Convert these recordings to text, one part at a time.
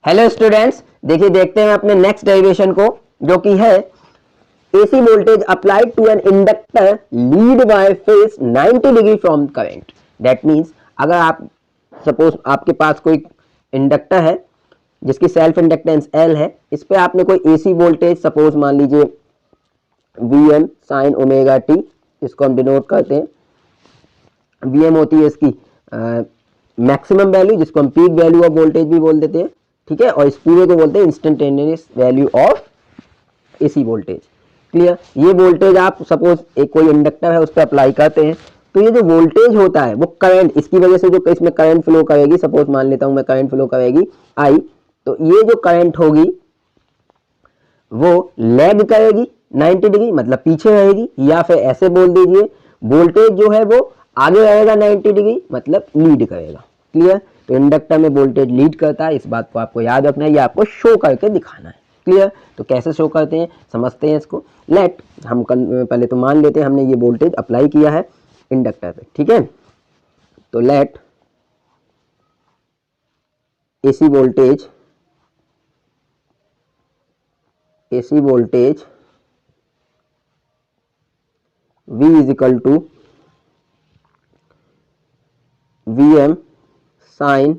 Hello students, देखिए देखते हैं अपने नेक्स्ट डेरिवेशन को, जो कि है AC voltage applied to an inductor lead by phase 90 degree from current. That means अगर आप सपोज आपके पास कोई इंडक्टर है जिसकी सेल्फ इंडक्टेंस L है, इस पे आपने कोई AC वोल्टेज सपोज मान लीजिए Vm साइन ओमेगा टी, इसको हम डिनोट करते हैं। Vm होती है इसकी मैक्सिमम वैल्यू, जिसको हम पीक वैल्यू ऑफ वोल्टेज भी बोल देते हैं, ठीक है। और इस पूरे को बोलते हैं instantaneous value of AC voltage. Clear. ये वोल्टेज आप सपोज एक कोई इंडक्टर है उस पर अप्लाई करते हैं, तो ये जो वोल्टेज होता है वो करंट, इसकी वजह से जो इसमें करंट फ्लो करेगी, सपोज मान लेता हूं मैं करंट फ्लो करेगी आई, तो ये जो करंट होगी वो लैग करेगी 90 डिग्री, मतलब पीछे रहेगी, या फिर ऐसे बोल दीजिए वोल्टेज जो है वो आगे रहेगा 90 डिग्री, मतलब लीड करेगा। क्लियर। तो इंडक्टर में वोल्टेज लीड करता है, इस बात को आपको याद रखना है, ये आपको शो करके दिखाना है। क्लियर। तो कैसे शो करते हैं समझते हैं इसको। लेट हम पहले तो मान लेते हैं हमने ये वोल्टेज अप्लाई किया है इंडक्टर पे, ठीक है। तो let AC voltage V is equal to Vm sin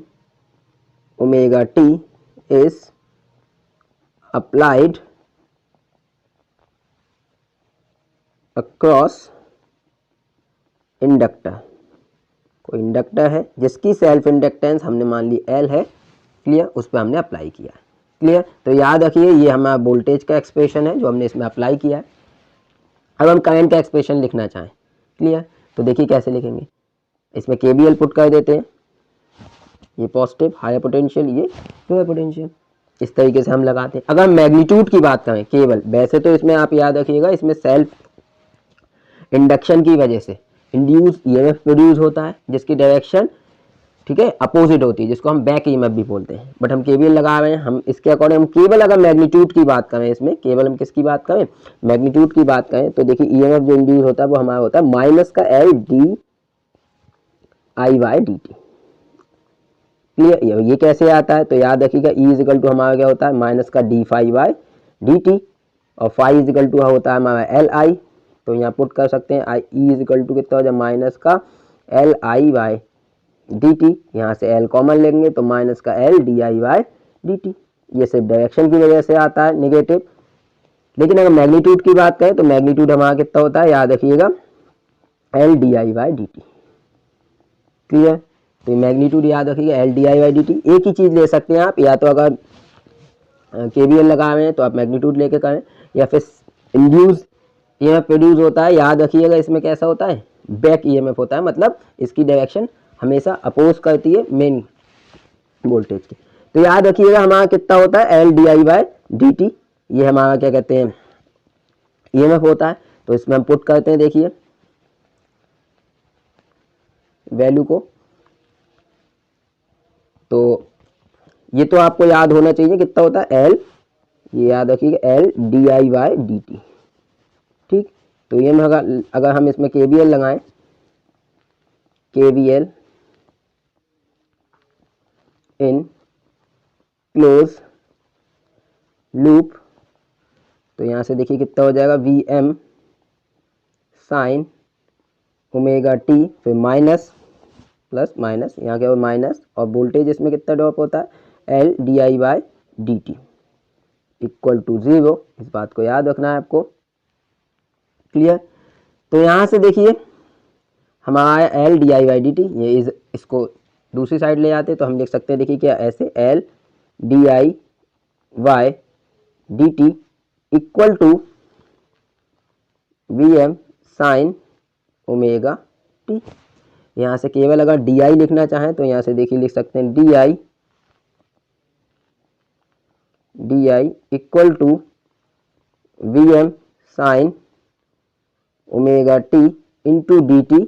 omega t is applied across inductor. कोई इंडक्टर है जिसकी सेल्फ इंडक्टेंस हमने मान ली L है, क्लियर, उस पर हमने अप्लाई किया है। क्लियर। तो याद रखिए ये हमारा वोल्टेज का एक्सप्रेशन है जो हमने इसमें अप्लाई किया है। अब हम करंट का एक्सप्रेशन लिखना चाहें, क्लियर, तो देखिए कैसे लिखेंगे। इसमें KVL पुट कर देते हैं, ये पॉजिटिव हायर पोटेंशियल, ये लोअर पोटेंशियल, इस तरीके से हम लगाते हैं। अगर मैग्नीट्यूड की बात करें केवल, वैसे तो इसमें आप याद रखिएगा इसमें सेल्फ इंडक्शन की वजह से इंड्यूस EMF प्रोड्यूस होता है जिसकी डायरेक्शन, ठीक है, अपोजिट होती है, जिसको हम बैक EMF भी बोलते हैं। बट हम KVL लगा रहे हैं, हम इसके अकॉर्डिंग हम केवल अगर मैग्नीट्यूड की बात करें, इसमें केवल हम किसकी बात करें, मैग्नीट्यूड की बात करें, तो देखिए EMF जो इंड्यूस होता है वो हमारा होता है माइनस का L D i by d t. Clear. ये कैसे आता है, तो याद रखिएगा E इज इक्वल टू हमारा क्या होता है माइनस का d phi by d t, और फाई इज इक्वल टू होता है हमारा एल आई। तो यहाँ पुट कर सकते हैं आई E इज इक्वल टू कितना हो जाए माइनस का L I by d T, यहाँ से L कॉमन लेंगे तो माइनस का L D i by d T. ये सिर्फ डायरेक्शन की वजह से आता है नेगेटिव। लेकिन अगर मैग्नीट्यूड की बात करें तो मैग्नीट्यूड हमारा कितना होता है, याद रखिएगा L d i by d t. Clear. तो मैग्नीट्यूड याद रखिएगा L d i by d T. एक ही चीज़ ले सकते हैं आप, या तो अगर KVL लगा रहे हैं तो आप मैग्नीट्यूड लेके करें, या फिर इंड्यूस EMF प्रोड्यूस होता है, याद रखिएगा इसमें कैसा होता है बैक EMF होता है, मतलब इसकी डायरेक्शन हमेशा अपोज करती है मेन वोल्टेज की। तो याद रखिएगा हमारा कितना होता है L d i by d T, ये हमारा क्या कहते हैं EMF होता है। तो इसमें हम पुट करते हैं, देखिए वैल्यू को, तो ये तो आपको याद होना चाहिए कितना होता है एल, ये याद रखिएगा L d i by d T, ठीक। तो ये अगर हम इसमें KVL लगाएं, KVL इन क्लोज लूप, तो यहाँ से देखिए कितना हो जाएगा Vm साइन ओमेगा टी, फिर माइनस प्लस माइनस, यहाँ क्या हो माइनस, और वोल्टेज इसमें कितना ड्रॉप होता है L d i by d t equal to 0। इस बात को याद रखना है आपको। क्लियर। तो यहाँ से देखिए हमारा L d i by d T, ये इसको दूसरी साइड ले जाते तो हम लिख सकते हैं, देखिए क्या ऐसे L d i by d t equal to Vm sine omega t. यहाँ से केवल अगर डी आई लिखना चाहें तो यहाँ से देखिए लिख सकते हैं d i equal to Vm sine omega t into d t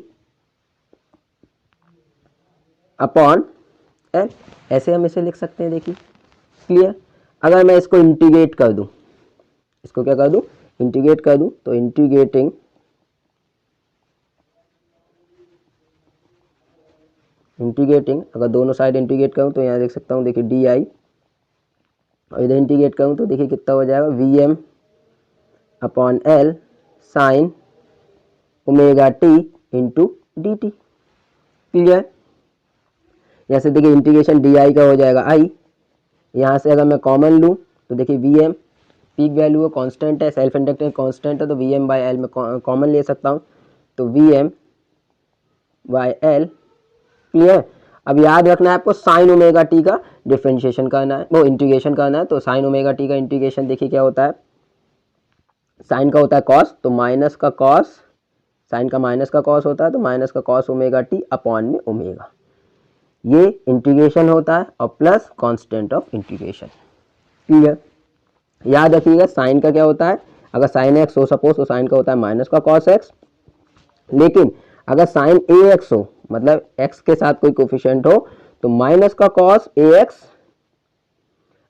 upon L, ऐसे हम इसे लिख सकते हैं, देखिए। क्लियर। अगर मैं इसको इंटीग्रेट कर दूं, इसको क्या कर दूं इंटीग्रेट कर दूं, तो इंटीग्रेटिंग अगर दोनों साइड इंटीग्रेट करूं तो यहाँ देख सकता हूँ, देखिए डी आई और इधर इंटीग्रेट करूँ तो देखिए कितना हो जाएगा, V M upon L sine omega t into d t. Clear. यहाँ से देखिए इंटीग्रेशन डी आई का हो जाएगा आई, यहाँ से अगर मैं कॉमन लूँ तो देखिए वी एम पीक वैल्यू है, कांस्टेंट है, सेल्फ इंडक्टेंस कांस्टेंट है, तो वी एम बाई एल में कॉमन ले सकता हूँ, तो V m by L. Clear. अब याद रखना है आपको साइन ओमेगा टी का डिफरेंशिएशन करना है, वो इंटीग्रेशन करना है। तो साइन ओमेगा टी का इंटीग्रेशन देखिए क्या होता है, साइन का होता है कॉस, तो माइनस का कॉस, साइन का माइनस का कॉस होता है, तो माइनस का कॉस ओमेगा टी अपॉन में ओमेगा, ये इंटीग्रेशन होता है, और plus constant of integration. Clear. याद रखिएगा साइन का क्या होता है, अगर साइन एक्स हो सपोज तो साइन का होता है माइनस का कॉस एक्स, लेकिन अगर साइन ए एक्स हो मतलब एक्स के साथ कोई कोफिशिएंट हो तो माइनस का कॉस ए एक्स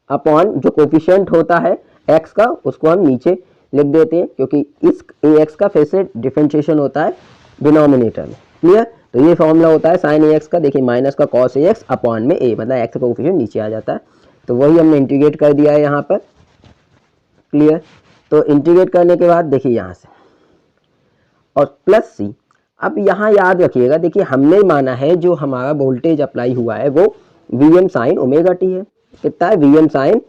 अपॉन जो कोफिशिएंट होता है एक्स का उसको हम नीचे लिख देते हैं, क्योंकि इस ए एक्स का फिर से डिफरेंशिएशन होता है डिनोमिनेटर में। क्लियर। तो ये फॉर्मूला होता है साइन ए एक्स का, देखिए माइनस का कॉस ए एक्स अपॉन में ए, मतलब एक्स का कोफिशिएंट नीचे आ जाता है, तो वही हमने इंटीग्रेट कर दिया है यहाँ पर। क्लियर। तो इंटीग्रेट करने के बाद देखिए यहाँ से और प्लस सी। अब यहाँ याद रखिएगा, देखिए हमने माना है जो हमारा वोल्टेज अप्लाई हुआ है वो V M sine omega t है। कितना है, V M sine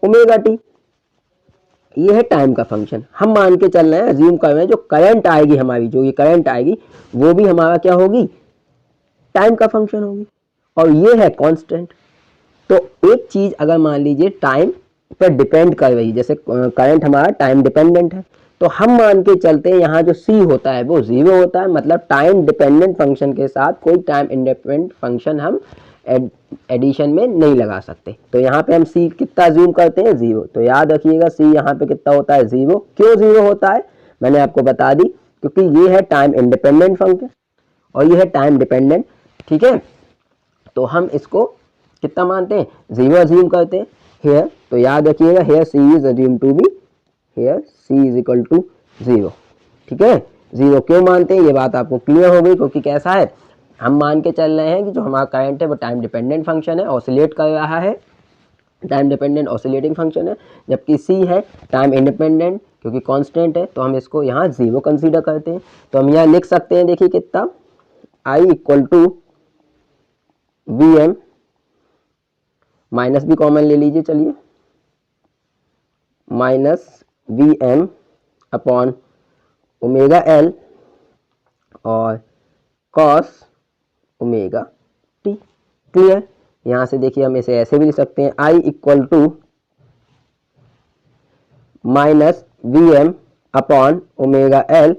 omega t, ये है टाइम का फंक्शन। हम मान के चल रहे हैं, अज्यूम कर रहे हैं जो करंट आएगी हमारी, जो ये करंट आएगी वो भी हमारा क्या होगी, टाइम का फंक्शन होगी, और ये है कांस्टेंट। तो एक चीज अगर मान लीजिए टाइम पर डिपेंड कर रही, जैसे करंट हमारा टाइम डिपेंडेंट है, तो हम मान के चलते हैं यहाँ जो सी होता है वो जीरो होता है, मतलब टाइम डिपेंडेंट फंक्शन के साथ कोई टाइम इंडिपेंडेंट फंक्शन हम एडिशन में नहीं लगा सकते। तो यहाँ पे हम सी कितना अज्यूम करते हैं, जीरो। तो याद रखिएगा सी यहाँ पे कितना होता है, जीरो। क्यों जीरो होता है मैंने आपको बता दी, क्योंकि ये है टाइम इंडिपेंडेंट फंक्शन और ये है टाइम डिपेंडेंट। ठीक है, तो हम इसको कितना मानते हैं, जीरो अज्यूम करते हैं हेयर। तो याद रखिएगा here C is assume to be, here C is equal to zero. ठीक है, जीरो क्यों मानते हैं ये बात आपको क्लियर हो गई, क्योंकि कैसा है, हम मान के चल रहे हैं कि जो हमारा करंट है वो टाइम डिपेंडेंट फंक्शन है, ऑसिलेट कर रहा है, टाइम डिपेंडेंट ऑसिलेटिंग फंक्शन है, जबकि सी है टाइम इंडिपेंडेंट क्योंकि कांस्टेंट है, तो हम इसको यहाँ जीरो कंसीडर करते हैं। तो हम यहाँ लिख सकते हैं, देखिए कितना, I equal to V M, minus भी कॉमन ले लीजिए चलिए, minus V M upon omega L और कॉस ओमेगा टी। क्लियर। यहाँ से देखिए हम इसे ऐसे भी लिख सकते हैं, I equal to minus V M upon omega L,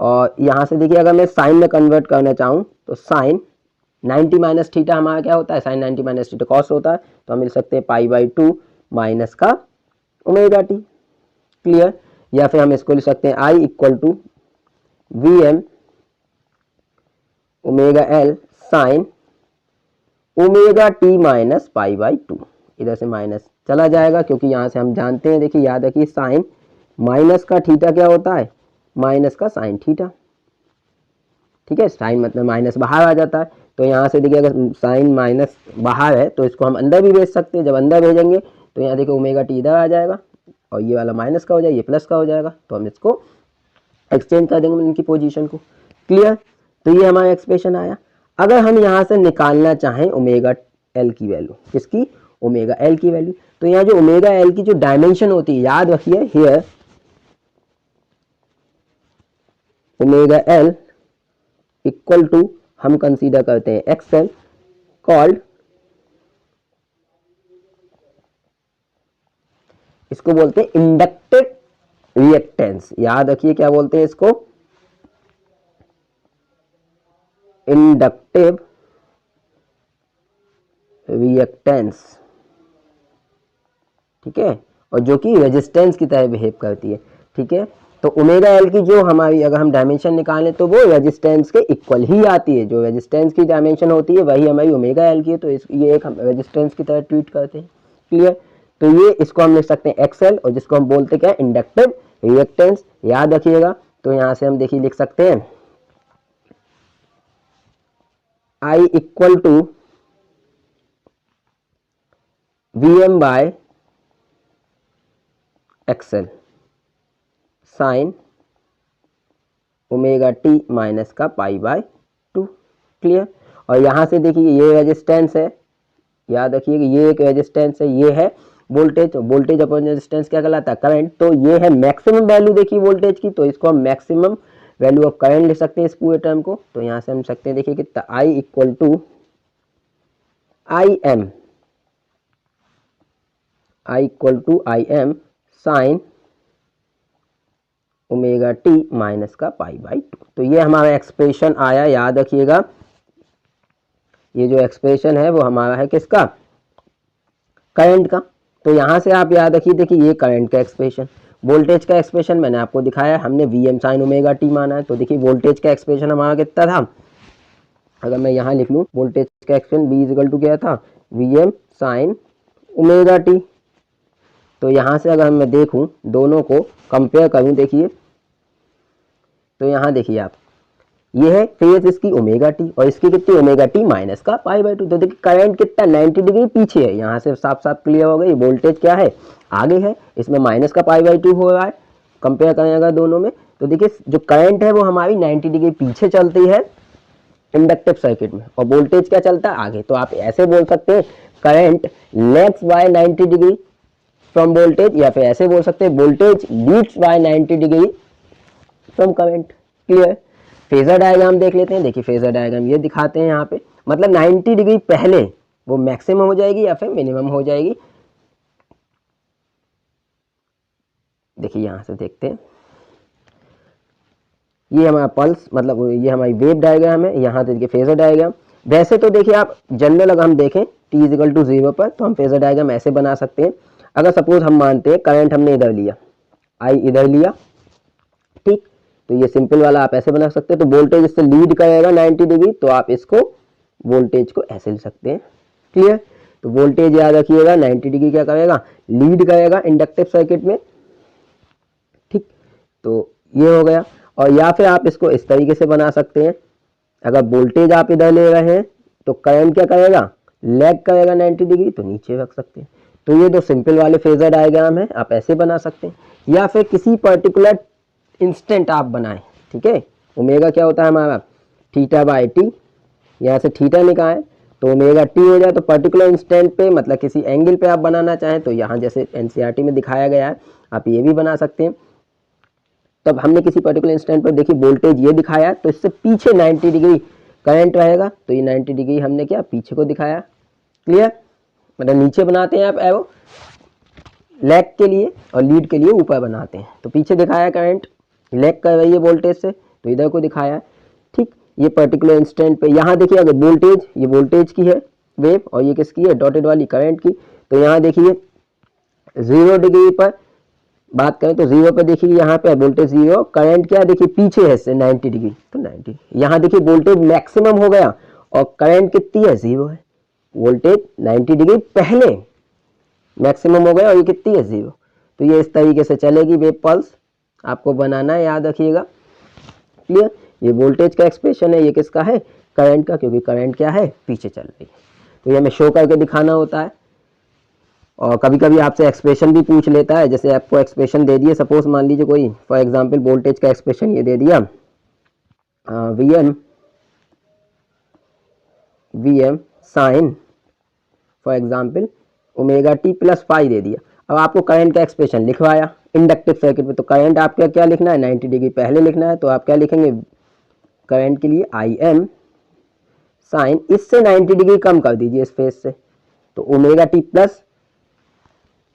और यहाँ से देखिए अगर मैं साइन में कन्वर्ट करना चाहूँ तो साइन 90 माइनस थीटा हमारा क्या होता है, साइन 90 माइनस थीटा कॉस होता है, तो हम लिख सकते हैं पाई बाई टू माइनस का ओमेगा टी। क्लियर। या फिर हम इसको लिख सकते हैं I equal to V M omega L sine omega T minus pi by two, इधर से माइनस चला जाएगा क्योंकि यहाँ से हम जानते हैं, देखिए याद रखिए साइन माइनस का थीटा क्या होता है, माइनस का साइन थीटा। ठीक है, साइन मतलब माइनस बाहर आ जाता है, तो यहाँ से देखिए अगर साइन माइनस बाहर है तो इसको हम अंदर भी भेज सकते हैं, जब अंदर भेजेंगे तो यहाँ देखिए ओमेगा टी इधर आ जाएगा और ये वाला माइनस का हो जाएगा, ये प्लस का हो जाएगा, तो हम इसको एक्सचेंज कर देंगे इनकी पोजीशन को। क्लियर। तो ये हमारा एक्सप्रेशन आया। अगर हम यहाँ से निकालना चाहें ओमेगा एल की वैल्यू, किसकी, ओमेगा एल की वैल्यू, तो यहाँ जो ओमेगा एल की जो डायमेंशन होती है, याद रखिए here omega L equal to हम कंसीडर करते हैं एक्सएल कॉल्ड, इसको बोलते हैं इंडक्टिव रिएक्टेंस। याद रखिए क्या बोलते हैं इसको, इंडक्टिव रिएक्टेंस। ठीक है, और जो कि रेजिस्टेंस की तरह बिहेव करती है। ठीक है, तो ओमेगा एल की जो हमारी अगर हम डायमेंशन निकालें तो वो रेजिस्टेंस के इक्वल ही आती है, जो रेजिस्टेंस की डायमेंशन होती है वही हमारी ओमेगा एल की है, तो ये एक हम रेजिस्टेंस की तरह ट्रीट करते हैं। क्लियर। तो ये इसको हम लिख सकते हैं एक्सएल, और जिसको हम बोलते क्या है, इंडक्टिव रिएक्टेंस। याद रखिएगा, तो यहाँ से हम देखिए लिख सकते हैं I equal to V M by XL sine omega T minus का पाई बाय 2। क्लियर। और यहाँ से देखिए ये रेजिस्टेंस है, याद रखिए कि ये एक रेजिस्टेंस है, ये है वोल्टेज। वोल्टेज अपॉन रेजिस्टेंस क्या कहलाता है? करंट। तो ये है मैक्सिमम वैल्यू देखिए वोल्टेज की, तो इसको हम मैक्सिमम वैल्यू ऑफ करंट लिख सकते हैं इस पूरे टर्म को। तो यहाँ से हम सकते हैं देखिए कितना I equal to I M sine omega T minus का पाई बाई 2। तो ये हमारा एक्सप्रेशन आया, याद रखिएगा ये जो एक्सप्रेशन है वो हमारा है किसका? करंट का। तो यहाँ से आप याद रखिए देखिए ये करंट का एक्सप्रेशन, वोल्टेज का एक्सप्रेशन मैंने आपको दिखाया, हमने V M sine omega t माना है। तो देखिए वोल्टेज का एक्सप्रेशन हमारा कितना था? अगर मैं यहाँ लिख लूँ वोल्टेज का expression B is equal to क्या था? V M sine omega t. तो यहाँ से अगर मैं देखूँ दोनों को कंपेयर करूँ, देखिए तो यहाँ देखिए आप ये है फेज इसकी ओमेगा टी और इसकी कितनी? ओमेगा टी माइनस का पाई बाई 2। तो देखिए करंट कितना 90 डिग्री पीछे है, यहाँ से साफ साफ क्लियर हो गई। वोल्टेज क्या है? आगे है, इसमें माइनस का पाई बाई 2 हो रहा है। कंपेयर करें अगर दोनों में तो देखिए जो करंट है वो हमारी 90 डिग्री पीछे चलती है इंडक्टिव सर्किट में, और वोल्टेज क्या चलता है? आगे। तो आप ऐसे बोल सकते हैं current lags by 90 degree from voltage, या फिर ऐसे बोल सकते हैं voltage leads by 90 degree from current. Clear. Phasor diagram देख लेते हैं। देखिए फेजर डायग्राम ये दिखाते हैं यहाँ पे, मतलब 90 डिग्री पहले वो मैक्सिमम हो जाएगी या फिर मिनिमम हो जाएगी। देखिए यहाँ से देखते हैं, ये हमारा पल्स मतलब ये हमारी वेव डायग्राम है। यहाँ देखिए फेजर डायग्राम। वैसे तो देखिए आप जनरल अगर हम देखें t इजिकल टू 0 पर, तो हम फेजर डायग्राम ऐसे बना सकते हैं। अगर सपोज हम मानते हैं करंट हमने इधर लिया, आई इधर लिया, ठीक, तो ये सिंपल वाला आप ऐसे बना सकते हैं। तो वोल्टेज इससे लीड करेगा 90 डिग्री, तो आप इसको वोल्टेज को ऐसे लिख सकते हैं। क्लियर। तो वोल्टेज याद रखिएगा 90 डिग्री क्या करेगा? लीड करेगा इंडक्टिव सर्किट में। ठीक, तो ये हो गया। और या फिर आप इसको इस तरीके से बना सकते हैं, अगर वोल्टेज आप इधर ले रहे हैं तो करंट क्या करेगा? लैग करेगा 90 डिग्री, तो नीचे रख सकते हैं। तो ये दो सिंपल वाले फेजर डायग्राम है, आप ऐसे बना सकते हैं। या फिर किसी पर्टिकुलर इंस्टेंट आप बनाएं, ठीक है। ओमेगा क्या होता है हमारा? Theta by T. यहाँ से थीटा निकालें तो ओमेगा टी हो जाए। तो पर्टिकुलर इंस्टेंट पे मतलब किसी एंगल पे आप बनाना चाहें तो यहाँ जैसे एनसीईआरटी में दिखाया गया है आप ये भी बना सकते हैं। तब हमने किसी पर्टिकुलर इंस्टेंट पर देखिए वोल्टेज ये दिखाया, तो इससे पीछे 90 डिग्री करंट रहेगा, तो ये 90 डिग्री हमने क्या पीछे को दिखाया। क्लियर। मतलब नीचे बनाते हैं आप एरो लैग के लिए और लीड के लिए ऊपर बनाते हैं। तो पीछे दिखाया करंट लैग कर रही है वोल्टेज से, तो इधर को दिखाया। ठीक, ये पर्टिकुलर इंस्टेंट पे यहाँ देखिए अगर वोल्टेज, ये वोल्टेज की है वेव और ये किसकी है? डॉटेड वाली करंट की। तो यहाँ देखिए 0 डिग्री पर बात करें तो 0 पर देखिए यहाँ पे वोल्टेज 0, करंट क्या देखिए पीछे है इससे 90 डिग्री, तो 90। यहाँ देखिए वोल्टेज मैक्सिमम हो गया और करंट कितनी है? 0 है। वोल्टेज 90 डिग्री पहले मैक्सिमम हो गया और ये कितनी है? 0। तो ये इस तरीके से चलेगी वेव पल्स, आपको बनाना है, याद रखिएगा। क्लियर। ये वोल्टेज का एक्सप्रेशन है, ये किसका है? करंट का, क्योंकि करंट क्या है? पीछे चल रही है। तो ये हमें शो करके दिखाना होता है। और कभी कभी आपसे एक्सप्रेशन भी पूछ लेता है, जैसे आपको एक्सप्रेशन दे दिए, सपोज मान लीजिए कोई फॉर एग्जांपल वोल्टेज का एक्सप्रेशन ये दे दिया V M sine for example omega T plus pi दे दिया। अब आपको करंट का एक्सप्रेशन लिखवाया इंडक्टिव सर्किट में, तो करंट आपका क्या लिखना है? 90 डिग्री पहले लिखना है। तो आप क्या लिखेंगे करंट के लिए? आई एम साइन, इससे 90 डिग्री कम कर दीजिए इस फेज से, तो ओमेगा टी प्लस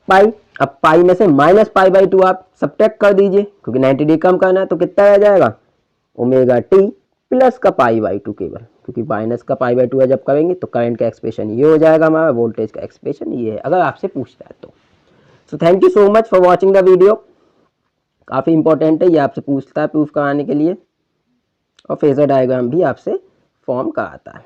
पाई। अब पाई में से माइनस पाई बाई 2 आप सब्ट्रैक्ट कर दीजिए, क्योंकि 90 डिग्री कम करना है, तो कितना रह जाएगा? ओमेगा टी प्लस का पाई बाई 2 केवल, क्योंकि माइनस का पाई बाई 2 है जब करेंगे। तो करंट का एक्सप्रेशन ये हो जाएगा हमारा, वोल्टेज का एक्सप्रेशन ये है, अगर आपसे पूछता है तो। So thank you so much for watching the video. काफ़ी इंपॉर्टेंट है, ये आपसे पूछता है प्रूफ कराने के लिए, और फेजर डायग्राम भी आपसे फॉर्म कराता है।